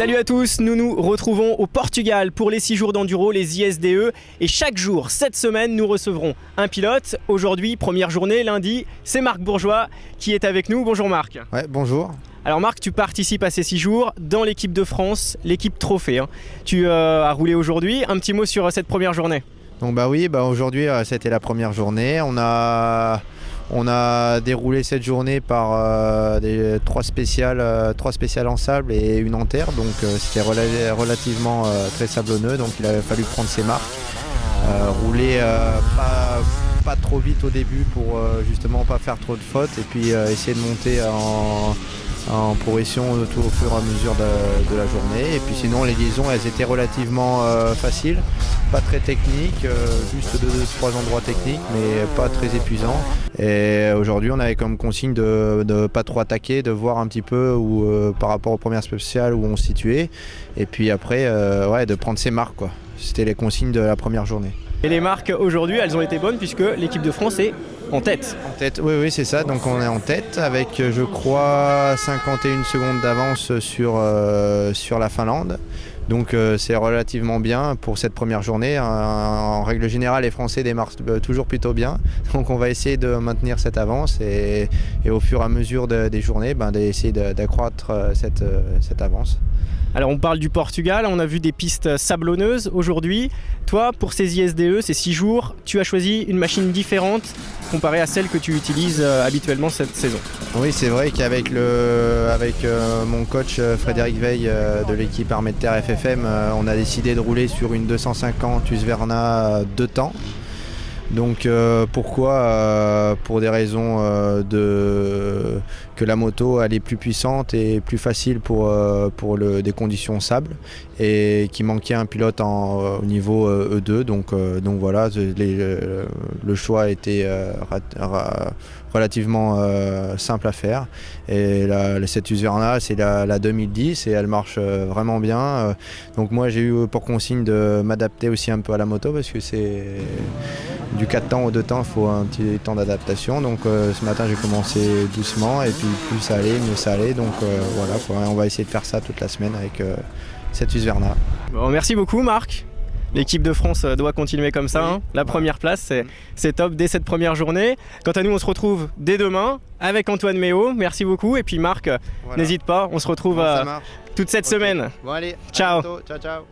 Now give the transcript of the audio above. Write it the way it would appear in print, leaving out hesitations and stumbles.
Salut à tous, nous nous retrouvons au Portugal pour les 6 jours d'enduro, les ISDE. Et chaque jour, cette semaine, nous recevrons un pilote. Aujourd'hui, première journée, lundi, c'est Marc Bourgeois qui est avec nous. Bonjour Marc. Ouais, bonjour. Alors Marc, tu participes à ces 6 jours dans l'équipe de France, l'équipe Trophée. Tu as roulé aujourd'hui. Un petit mot sur cette première journée. Donc aujourd'hui, c'était la première journée. On a déroulé cette journée par trois spéciales en sable et une en terre, donc c'était relativement très sablonneux, donc il avait fallu prendre ses marques, rouler pas trop vite au début pour justement pas faire trop de fautes, et puis essayer de monter en progression tout au fur et à mesure de la journée. Et puis sinon les liaisons, elles étaient relativement faciles, pas très techniques, juste 2-3 endroits techniques mais pas très épuisants. Et aujourd'hui on avait comme consigne de pas trop attaquer, de voir un petit peu par rapport aux premières spéciales où on se situait, et puis après de prendre ses marques, quoi. C'était les consignes de la première journée. Et les marques aujourd'hui, elles ont été bonnes puisque l'équipe de France est en tête. En tête, oui, c'est ça. Donc on est en tête avec, je crois, 51 secondes d'avance sur la Finlande. Donc c'est relativement bien pour cette première journée. En règle générale, les Français démarrent toujours plutôt bien. Donc on va essayer de maintenir cette avance et au fur et à mesure des journées, d'essayer d'accroître cette avance. Alors on parle du Portugal, on a vu des pistes sablonneuses aujourd'hui. Toi, pour ces ISDE, ces 6 jours, tu as choisi une machine différente comparée à celle que tu utilises habituellement cette saison. Oui, c'est vrai qu'avec mon coach Frédéric Veil de l'équipe Armée de Terre FFM, on a décidé de rouler sur une 250 Husqvarna 2 temps. Donc pourquoi pour des raisons que la moto elle est plus puissante et plus facile pour des conditions sable, et qui manquait un pilote au niveau E2, donc voilà, le choix a été relativement simple à faire. Et cette Husqvarna, c'est la 2010 et elle marche vraiment bien. Donc moi j'ai eu pour consigne de m'adapter aussi un peu à la moto, parce que c'est du 4 temps au 2 temps, il faut un petit temps d'adaptation. Donc ce matin j'ai commencé doucement, et puis plus ça allait, mieux ça allait. Donc voilà, on va essayer de faire ça toute la semaine avec cette Husqvarna. Bon, merci beaucoup Marc. L'équipe de France doit continuer comme ça, hein. La première place, c'est top dès cette première journée. Quant à nous, on se retrouve dès demain avec Antoine Méo. Merci beaucoup. Et puis Marc, voilà. N'hésite pas, on se retrouve toute cette semaine. Bon allez, ciao. ciao.